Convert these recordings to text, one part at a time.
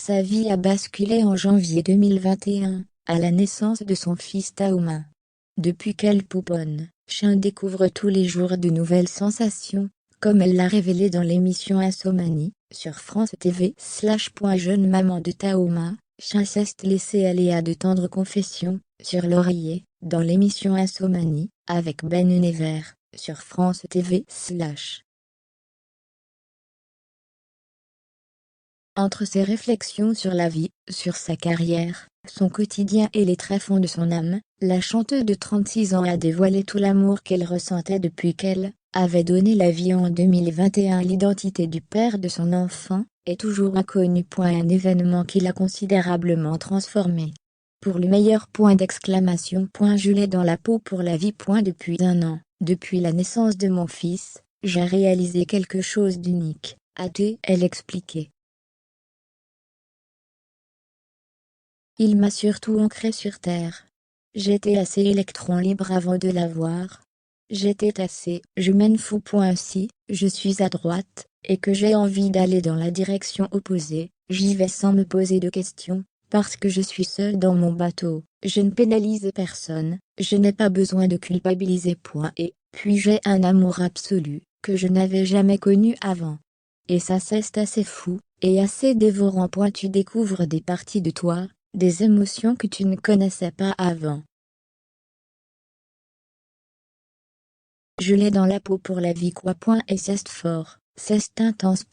Sa vie a basculé en janvier 2021, à la naissance de son fils Taouma. Depuis qu'elle pouponne, Chien découvre tous les jours de nouvelles sensations, comme elle l'a révélé dans l'émission Insomanie, sur France TV. Jeune maman de Taouma, Chien s'est laissé aller à de tendres confessions, sur l'oreiller, dans l'émission Insomanie, avec Ben Univers, sur France TV. Entre ses réflexions sur la vie, sur sa carrière, son quotidien et les tréfonds de son âme, la chanteuse de 36 ans a dévoilé tout l'amour qu'elle ressentait depuis qu'elle avait donné la vie en 2021. L'identité du père de son enfant est toujours inconnue. Un événement qui l'a considérablement transformée. Pour le meilleur point d'exclamation. Je l'ai dans la peau pour la vie. Depuis un an, depuis la naissance de mon fils, j'ai réalisé quelque chose d'unique, a-t-elle expliqué. Il m'a surtout ancré sur Terre. J'étais assez électron libre avant de l'avoir. J'étais assez je m'en fous. Si je suis à droite, et que j'ai envie d'aller dans la direction opposée, j'y vais sans me poser de questions, parce que je suis seul dans mon bateau. Je ne pénalise personne, je n'ai pas besoin de culpabiliser. Et puis j'ai un amour absolu, que je n'avais jamais connu avant. Et ça c'est assez fou, et assez dévorant. Tu découvres des parties de toi, des émotions que tu ne connaissais pas avant. Je l'ai dans la peau pour la vie. Et c'est fort, c'est intense.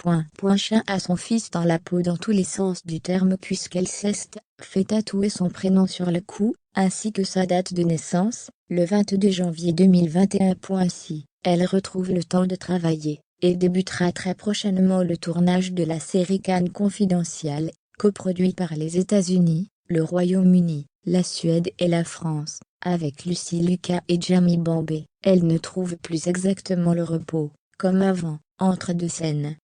Chien a son fils dans la peau dans tous les sens du terme, puisqu'elle s'est fait tatouer son prénom sur le cou, ainsi que sa date de naissance, le 22 janvier 2021. Si elle retrouve le temps de travailler, et débutera très prochainement le tournage de la série Cannes Confidential, coproduit par les États-Unis, le Royaume-Uni, la Suède et la France, avec Lucy Lucas et Jamie Bamber. Elle ne trouve plus exactement le repos, comme avant, entre deux scènes.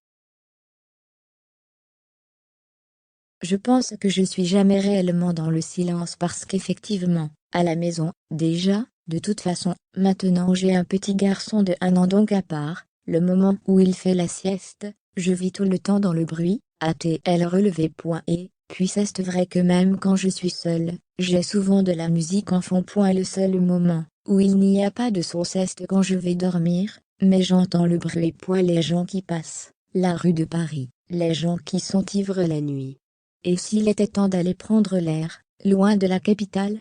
Je pense que je suis jamais réellement dans le silence parce qu'effectivement, à la maison, déjà, de toute façon, maintenant j'ai un petit garçon de 1 an donc à part, le moment où il fait la sieste, je vis tout le temps dans le bruit, a-t-elle relevé. Et puis c'est vrai que même quand je suis seule, j'ai souvent de la musique en fond. Le seul moment où il n'y a pas de son c'est quand je vais dormir, mais j'entends le bruit. Les gens qui passent, la rue de Paris, les gens qui sont ivres la nuit. Et s'il était temps d'aller prendre l'air, loin de la capitale,